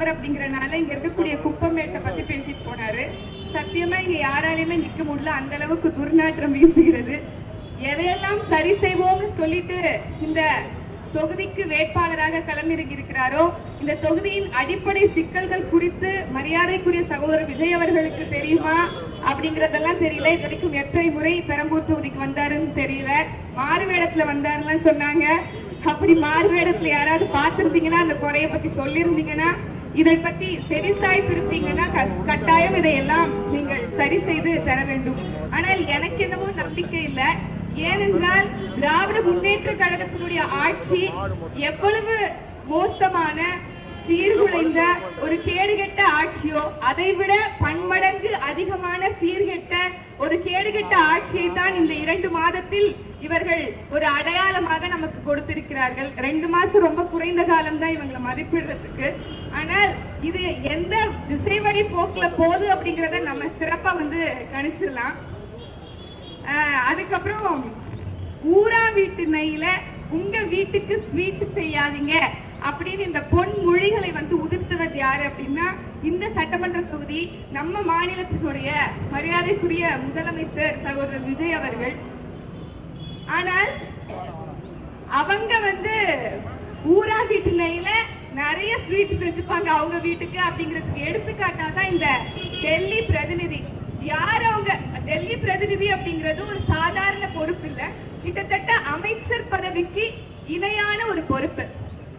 அப்படிங்கறனால இங்க இருக்கக்கூடிய குப்பமேட்டை பத்தி பேசிட்டு போனாரு. சத்தியமா இங்க யாராலையுமே நிக்க முடியல, அந்த அளவுக்கு துர்நாற்றம் வீசுகிறது. எதையெல்லாம் சரி செய்வோம்னு சொல்லிட்டு இந்த தொகுதிக்கு வேட்பாளராக களமிறங்கி இருக்கிறாரோ, இந்த தொகுதியின் அடிப்படை சிக்கல்கள் குறித்து மரியாதைக்குரிய சகோதரர் விஜய் அவர்களுக்கு தெரியுமா அப்படிங்கறதெல்லாம் தெரியல. இது வரைக்கும் எத்தனை முறை பெரம்பூர் தொகுதிக்கு வந்தாருன்னு தெரியல. மாறுவேடத்துல வந்தாருன்னு சொன்னாங்க. அப்படி மாறுவேடத்துல யாராவது பார்த்திருந்தீங்கன்னா அந்த குறைய பத்தி சொல்லியிருந்தீங்கன்னா, இதை பத்தி செவிசாய் திருப்பீங்கன்னா கட்டாயம் இதையெல்லாம் நீங்கள் சரி செய்து தர வேண்டும். ஆனால் எனக்கு என்னமோ நம்பிக்கை இல்லை. ஏனென்றால் திராவிட முன்னேற்ற கழகத்தினுடைய ஆட்சி எவ்வளவு மோசமான சீர்குலைந்த ஒரு கேடுகெட்ட ஆட்சியோ அதைவிட பன்மடங்கு அதிகமான சீர்கெட்ட ஒரு கேடுகெட்ட ஆட்சியை தான் இந்த 2 மாதத்தில் இவர்கள் ஒரு அடையாளமாக நமக்கு கொடுத்திருக்கிறார்கள். 2 மாசம் ரொம்ப குறைந்த காலம் தான் இவங்களை மதிப்பிடுறதுக்கு. ஆனால் இது எந்த திசை வழி போக்குல போகுது அப்படிங்கறத நம்ம சிறப்பா கணிச்சிடலாம். அதுக்கப்புறம் ஊரா வீட்டு நெய்ல உங்க வீட்டுக்கு ஸ்வீட் செய்யாதீங்க அப்படின்னு இந்த பொன் மொழிகளை உதிர்த்தவர் யாரு அப்படின்னா இந்த சட்டமன்ற தொகுதி நம்ம மாநிலத்தினுடைய மரியாதைக்குரிய முதலமைச்சர் சகோதரர் விஜய் அவர்கள். ஆனால் அவங்க ஊரா வீட்டு நெய்ல நிறைய ஸ்வீட் செஞ்சுப்பாங்க அவங்க வீட்டுக்கு அப்படிங்கிறதுக்கு எடுத்துக்காட்டாதான் இந்த டெல்லி பிரதிநிதி. யார் அவங்க? டெல்லி பிரதிநிதி அப்படிங்கிறது ஒரு சாதாரண பொறுப்பு இல்ல, கிட்டத்தட்ட அமைச்சர் பதவிக்கு இணையான ஒரு பொறுப்பு.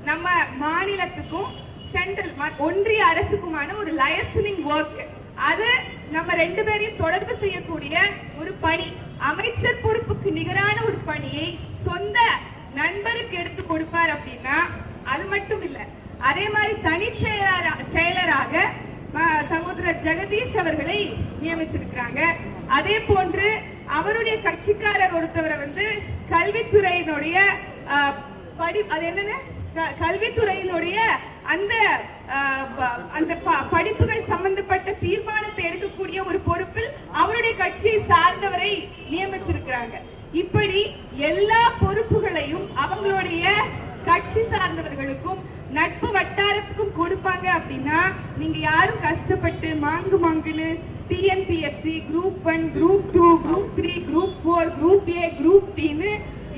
நம்ம மாநிலத்துக்கும் சென்ட்ரல் ஒன்றிய அரசுக்குமான ஒரு லைசனிங் ஒர்க். அது நம்ம 2 பேரையும் தொடர்பு செய்யக்கூடிய ஒரு பணி. அமைச்சர் பொறுப்புக்கு நிகரான ஒரு பணியை சொந்த நண்பருக்கு எடுத்து கொடுப்பார் அப்படின்னா அது மட்டும் இல்ல, அதே மாதிரி தனி செயலராக சகோதரர் ஜெகதீஷ் அவர்களை நியமிச்சிருக்கிறாங்க. அதே போன்று அவருடைய கட்சிக்காரர் ஒருத்தவரை கல்வித்துறையினுடைய அது என்னன்னு கல்வித்துறையினுடைய அந்த படிப்புகள் சம்பந்தப்பட்ட தீர்மானத்தை எடுக்கக்கூடிய ஒரு பொறுப்பில் அவருடைய கட்சியை சார்ந்தவரை நியமிச்சிருக்கிறாங்க. இப்படி எல்லா பொறுப்புகளையும் அவங்களுடைய கட்சி சார்ந்தவர்களுக்கும் நட்பு வட்டாரத்துக்கும் கொடுப்பாங்க அப்படின்னா நீங்க யாரும் கஷ்டப்பட்டு மாங்குன்னு TNPSC group 1 group 2 group 3 group 4 group A group பின்னு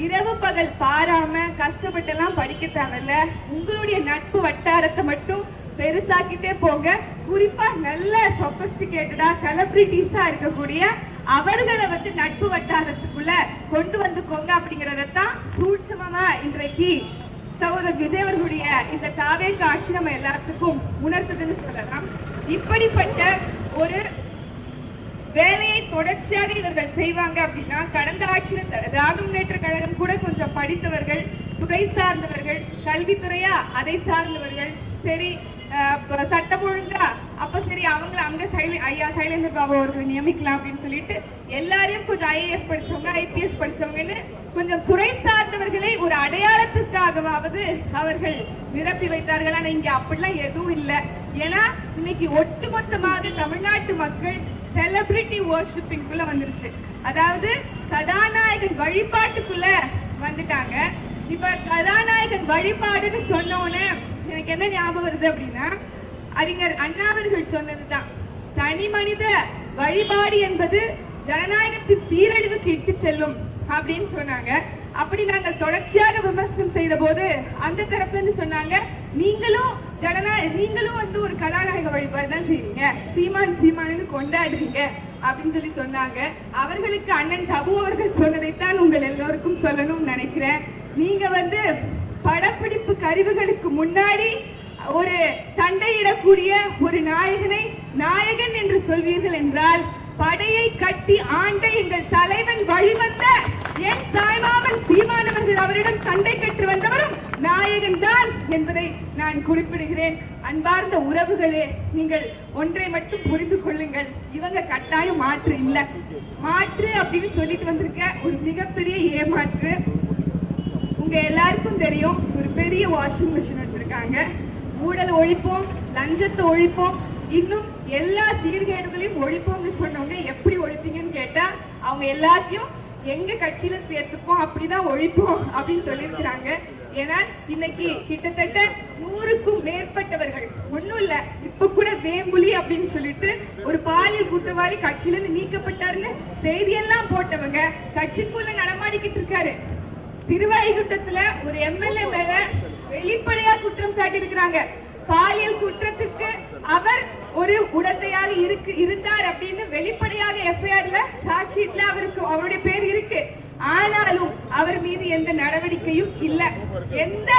இரவு பகல் பாராம கஷ்டப்பட்டு எல்லாம் படிக்க தேவையில்ல. உங்களுடைய நட்பு வட்டாரத்தை மட்டும் பெருசாக்கிட்டே போங்க. குறிப்பா நல்ல சொபிஸ்டிகேட்டடா செலிபிரிட்டிஸா இருக்கக்கூடிய அவர்களை நட்பு வட்டாரத்துக்குள்ள கொண்டு வந்துக்கோங்க அப்படிங்கறதான் சூட்சமா இன்றைக்கு சகோதரர் விஜய் அவர்களுடைய இந்த தாவேக ஆட்சி நம்ம எல்லாத்துக்கும் உணர்த்துதுன்னு சொல்லலாம். இப்படிப்பட்ட ஒரு வேலையை தொடர்ச்சியாக இவர்கள் செய்வாங்க அப்படின்னா கடந்த ஆட்சியில் திராவிட முன்னேற்ற கழகம் கூட கொஞ்சம் படித்தவர்கள், துறை சார்ந்தவர்கள், கல்வித்துறையா அதை சார்ந்தவர்கள், சரி சட்டம் ஒழுங்கா அப்ப சரி அவங்களை அங்க ஐயா சைலேந்திர பாபு அவர்கள் நியமிக்கலாம் அப்படின்னு சொல்லிட்டு எல்லாரையும் கொஞ்சம் ஐஏஎஸ் படிச்சவங்க ஐபிஎஸ் படிச்சவங்கன்னு கொஞ்சம் துறை சார்ந்தவர்களை ஒரு அடையாளத்துக்காகவாவது அவர்கள் நிரப்பி வைத்தார்கள். ஆனா இங்க அப்படிலாம் எதுவும் இல்லை. ஏன்னா இன்னைக்கு ஒட்டுமொத்தமாக தமிழ்நாட்டு மக்கள் செலிபிரிட்டி வர்ஷிப்பிங்குள்ள வந்துருச்சு. அதாவது கதாநாயகன் வழிபாட்டுக்குள்ள வந்துட்டாங்க. இப்ப கதாநாயகன் வழிபாடுன்னு சொன்னோன்னு எனக்கு என்ன ஞாபகம் வருது அப்படின்னா அறிஞர் அண்ணா அவர்கள் சொன்னதுதான், தனி மனித வழிபாடு என்பது ஜனநாயகத்தின் சீரழிவுக்கு இட்டு செல்லும் அப்படின்னு சொன்னாங்க. அப்படி நாங்கள் தொடர்ச்சியாக விமர்சனம் செய்த போது அந்த தரப்புல இருந்து சொன்னாங்க, நீங்களும் ஒரு கதாநாயக வழிபாடு தான் செய்வீங்க, சீமான் கொண்டாடுறீங்க அப்படின்னு சொல்லி சொன்னாங்க. அவர்களுக்கு அண்ணன் தபு அவர்கள் சொன்னதைத்தான் உங்கள் எல்லோருக்கும் சொல்லணும்னு நினைக்கிறேன். நீங்க படப்பிடிப்பு கருவிகளுக்கு முன்னாடி ஒரு சண்டையிடக்கூடிய ஒரு நாயகனை நாயகன் என்று சொல்வீர்கள் என்றால், படையை கட்டி ஆண்ட எங்கள் தலைவன் வழிவந்த என் தாய்மாமன் சீமானவர்கள் அவரிடம் சண்டை கற்று வந்தவரும் நாயகன் தான் என்பதை நான் குறிப்பிடுகிறேன். அன்பார்ந்த உறவுகளே, நீங்கள் ஒன்றை மட்டும் புரிந்து கொள்ளுங்கள், இவங்க கட்டாயம் மாற்று இல்ல. மாற்று அப்படின்னு சொல்லிட்டு வந்திருக்க ஒரு மிகப்பெரிய ஏமாற்று. உங்க எல்லாருக்கும் தெரியும், ஒரு பெரிய வாஷிங் மிஷின் வச்சிருக்காங்க. ஊழல் ஒழிப்போம், லஞ்சத்தை ஒழிப்போம், இன்னும் எல்லா சீர்கேடுகளையும் ஒழிப்போம்னு சொன்னவங்க எப்படி ஒழிப்பீங்கன்னு கேட்டா அவங்க எல்லாத்தையும் எங்க கட்சியில சேர்த்துப்போம், அப்படிதான் ஒழிப்போம் அப்படின்னு சொல்லியிருக்கிறாங்க. ஏன்னா இன்னைக்கு கிட்டத்தட்ட 100க்கும் மேற்பட்டவர்கள் ஒண்ணும் இல்ல, இப்ப கூட வேம்புலி அப்படின்னு சொல்லிட்டு ஒரு பாலியல் குற்றவாளி கட்சியில இருந்து நீக்கப்பட்டாருன்னு செய்தியெல்லாம் போட்டவங்க கட்சிக்குள்ள நடமாடிக்கிட்டு இருக்காரு. திருவாய்குட்டத்துல ஒரு எம்எல்ஏ மேல வெளிப்படையா குற்றம் சாட்டி இருக்கிறாங்க. பாலியல் குற்றத்திற்கு அவர் ஒரு உடந்தையாக இருந்தார் அப்படின்னு வெளிப்படையாக எஃப்ஐஆர்ல சார்ஜ் ஷீட்ல அவருடைய பேர் இருக்கு. ஆனாலும் அவர் மீது எந்த நடவடிக்கையும் இல்ல. எந்த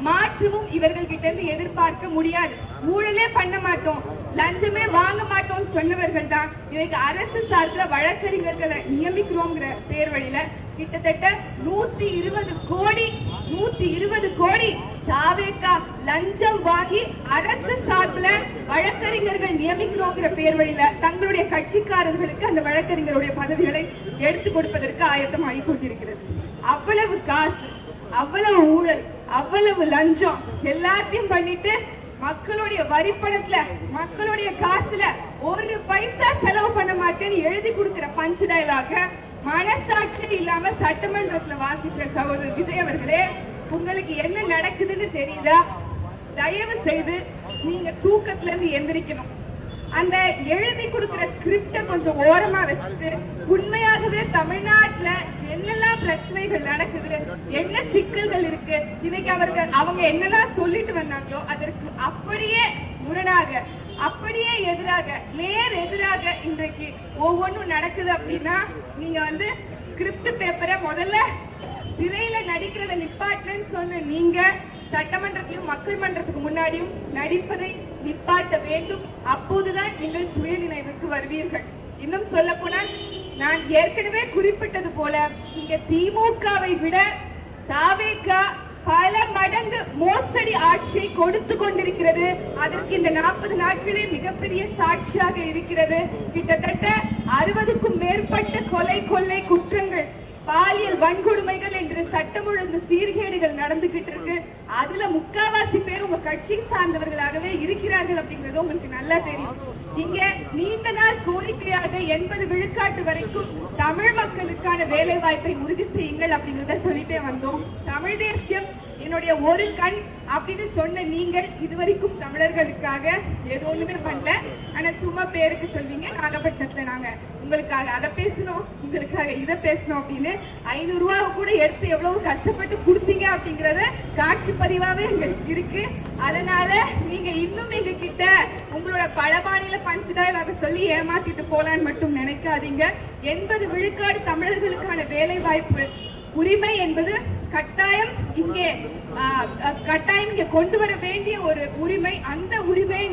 மாற்றமும் இவர்கள் கிட்ட இருந்து எதிர்பார்க்க முடியாது. ஊழலே பண்ண மாட்டோம், லஞ்சமே வாங்க மாட்டோம் சொன்னவர்கள் தான் இன்னைக்கு அரசு சார்பில் வழக்கறிஞர்களை நியமிக்கிறோம்ங்கிற பேர் வழியில கிட்டத்தட்ட 120 கோடி தாவேகா லஞ்சம் வாங்கி அரசு சார்பில் வழக்கறிஞர்கள் நியமிக்கிறோங்கிற பேர் வழியில தங்களுடைய கட்சிக்காரர்களுக்கு அந்த வழக்கறிஞருடைய பதவிகளை எடுத்து கொடுப்பதற்கு ஆயத்தமாகி கொண்டிருக்கிறது. அவ்வளவு காசு, அவ்வளவு ஊழல், அவ்வளவு லஞ்சம் எல்லாத்தையும் பண்ணிட்டு மக்களுடைய வரி பணத்துல மக்களுடைய காசுல ஒரு பைசா செலவு பண்ண மாட்டேன்னு எழுதி கொடுக்கிற பஞ்ச் டயலாக மனசாட்சி இல்லாம சட்டமன்றத்துல வாசிக்கிற சகோதரர் விஜய் அவர்களே, உங்களுக்கு என்ன நடக்குதுன்னு தெரியுதா? தயவு செய்து நீங்க தூக்கத்துல இருந்து எந்திரிக்கணும். அந்த எழுதி கொடுக்கிற ஸ்கிரிப்ட கொஞ்சம் ஓரமா வச்சுட்டு உண்மையாகவே தமிழ்நாட்டுல என்னெல்லாம் பிரச்சனைகள் நடக்குது, என்ன சிக்கல்கள் இருக்கு, இன்னைக்கு அவங்க என்னெல்லாம் சொல்லிட்டு வந்தாங்களோ அதற்கு அப்படியே முரணாக, அப்படியே எதிராக, நேர் எதிராக இன்றைக்கு ஒவ்வொன்றும் நடக்குது அப்படின்னா நீங்க ஸ்கிரிப்ட் பேப்பரை முதல்ல திரையில நடிக்கிறத நிப்பாட்டுன்னு சொன்ன நீங்க சட்டமன்றத்திலும் மக்கள் மன்றத்துக்கு முன்னாடியும் நடிப்பதை நிப்பாட்ட வேண்டும். அப்போதுதான் நீங்கள் சுய நினைவுக்கு வருவீர்கள். இன்னும் சொல்ல போனால் நான் ஏற்கனவே குறிப்பிட்டது போல இங்க திமுகவை விட தாவேகா பல மடங்கு மோசடி ஆட்சியை கொடுத்து கொண்டிருக்கிறது. அதற்கு இந்த 40 நாட்களே மிகப்பெரிய சாட்சியாக இருக்கிறது. கிட்டத்தட்ட 60க்கும் மேற்பட்ட கொள்ளை குற்றங்கள், பாலியல் வன்கொடுமைகள் என்று சட்டம் ஒழுங்கு சீர்கேடுகள் நடந்துகிட்டு இருக்கு. அதுல முக்காவாசி பேர் உங்க கட்சி சார்ந்தவர்களாகவே இருக்கிறார்கள் அப்படிங்கிறது உங்களுக்கு நல்லா தெரியும். இங்க நீண்ட நாள் கோரிக்கையாக 80 விழுக்காட்டு வரைக்கும் தமிழ் மக்களுக்கான வேலை வாய்ப்பை உறுதி செய்யுங்கள் அப்படிங்கிறத சொல்லிட்டே வந்தோம். தமிழ் தேசியம் என்னுடைய ஒரு கண் அப்படின்னு சொன்ன நீங்கள் இதுவரைக்கும் தமிழர்களுக்காக ஏதோ ஒண்ணுமே பண்ணல. ஆனா சும்மா பேருக்கு சொல்வீங்க, நாகப்பட்டினத்துல நாங்க உங்களுக்காக அதை பேசணும், உங்களுக்காக இதை பேசணும் அப்படின்னு 500 ரூபாவை கூட எடுத்து எவ்வளவு கஷ்டப்பட்டு கொடுத்தீங்க அப்படிங்கறத காட்சி பதிவாவே எங்களுக்கு இருக்கு. அதனால நீங்க இன்னும் எங்க கிட்ட உங்களோட பல மாநில பஞ்சடாயிலாக சொல்லி ஏமாத்திட்டு போலான்னு மட்டும் நினைக்காதீங்க. 80 விழுக்காடு தமிழர்களுக்கான வேலை வாய்ப்பு உரிமை என்பது கட்டாயம் இங்கே கொண்டு வர வேண்டிய ஒரு உரிமை. அந்த உரிமையை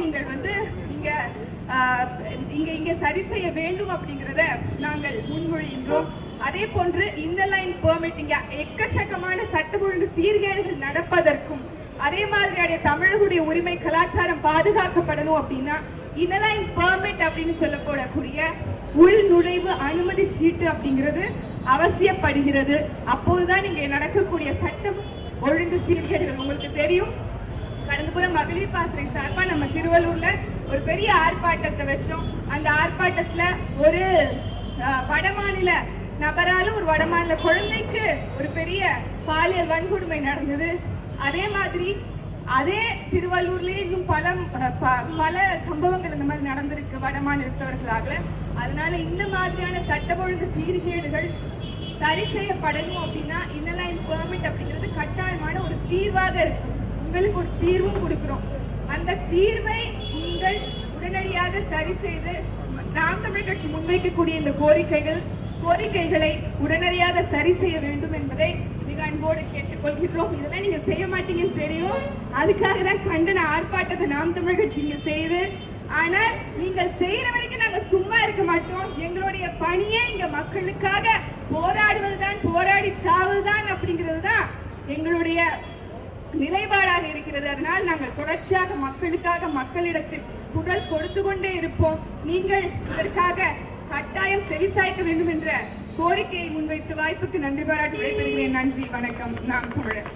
நீங்கள் இங்க சரி செய்ய வேண்டும் அப்படிங்கறத நாங்கள் முன்மொழிகின்றோம். அதே போன்று இன்னலைன் பெர்மிட் இங்க எக்கச்சக்கமான சட்டம் ஒழுங்கு சீர்கேடுகள் நடப்பதற்கும் அதே மாதிரியான தமிழர்களுடைய உரிமை கலாச்சாரம் பாதுகாக்கப்படணும் அப்படின்னா இன்னலைன் பெர்மிட் அப்படின்னு சொல்லப்படக்கூடிய உள் நுழைவு அனுமதி சீட்டு அப்படிங்கிறது அவசியப்படுகிறது. அப்போதுதான் இங்கே நடக்கக்கூடிய சட்டம் ஒழுங்கு சீர்கேடுகள் உங்களுக்கு தெரியும். கடந்த புற மகளிர் பாசறை சார்பா நம்ம திருவள்ளூர்ல ஒரு பெரிய ஆர்ப்பாட்டத்தை வச்சோம். அந்த ஆர்ப்பாட்டத்துல ஒரு வடமாநில நபரால ஒரு வடமாநில குழந்தைக்கு ஒரு பெரிய பாலியல் வன்கொடுமை நடந்தது. அதே மாதிரி அதே திருவள்ளூர்லயே இன்னும் பல சம்பவங்கள் இந்த மாதிரி நடந்திருக்கு வடமாநிலத்தவர்களாக. அதனால இந்த மாதிரியான சட்ட ஒழுங்கு சீர்கேடுகள் சரி செய்யப்படணும் அப்படின்னா இன்னலைன் பெர்மிட் அப்படிங்கிறது கட்டாயமான ஒரு தீர்வாக இருக்கு. உங்களுக்கு ஒரு தீர்வும் கொடுக்கிறோம். அந்த தீர்வை நீங்கள் உடனடியாக சரி செய்து நாம் தமிழ் கட்சி முன்வைக்கக்கூடிய இந்த கோரிக்கைகளை உடனடியாக சரி செய்ய வேண்டும் என்பதை மிக அன்போடு கேட்டுக்கொள்கிறோம். இதெல்லாம் நீங்க செய்ய மாட்டீங்கன்னு தெரியும். அதுக்காக தான் கண்டன ஆர்ப்பாட்டத்தை நாம் தமிழ் கட்சி இங்க செய்து, ஆனால் நீங்கள் செய்யற வரைக்கும் நாங்க சும்மா இருக்க மாட்டோம். எங்களுடைய பணியே இங்க மக்களுக்காக போராடுவதுதான், போராடி சாவதுதான் அப்படிங்கிறது தான் எங்களுடைய நிலைப்பாடாக இருக்கிறது. அதனால் நாங்கள் தொடர்ச்சியாக மக்களுக்காக மக்களிடத்தில் குரல் கொடுத்து கொண்டே இருப்போம். நீங்கள் இதற்காக கட்டாயம் செவிசாய்க்க வேண்டும் என்ற கோரிக்கையை முன்வைத்து வாய்ப்புக்கு நன்றி பாராட்டி விடைபெறுகிறேன். நன்றி, வணக்கம். நாம் தமிழர்.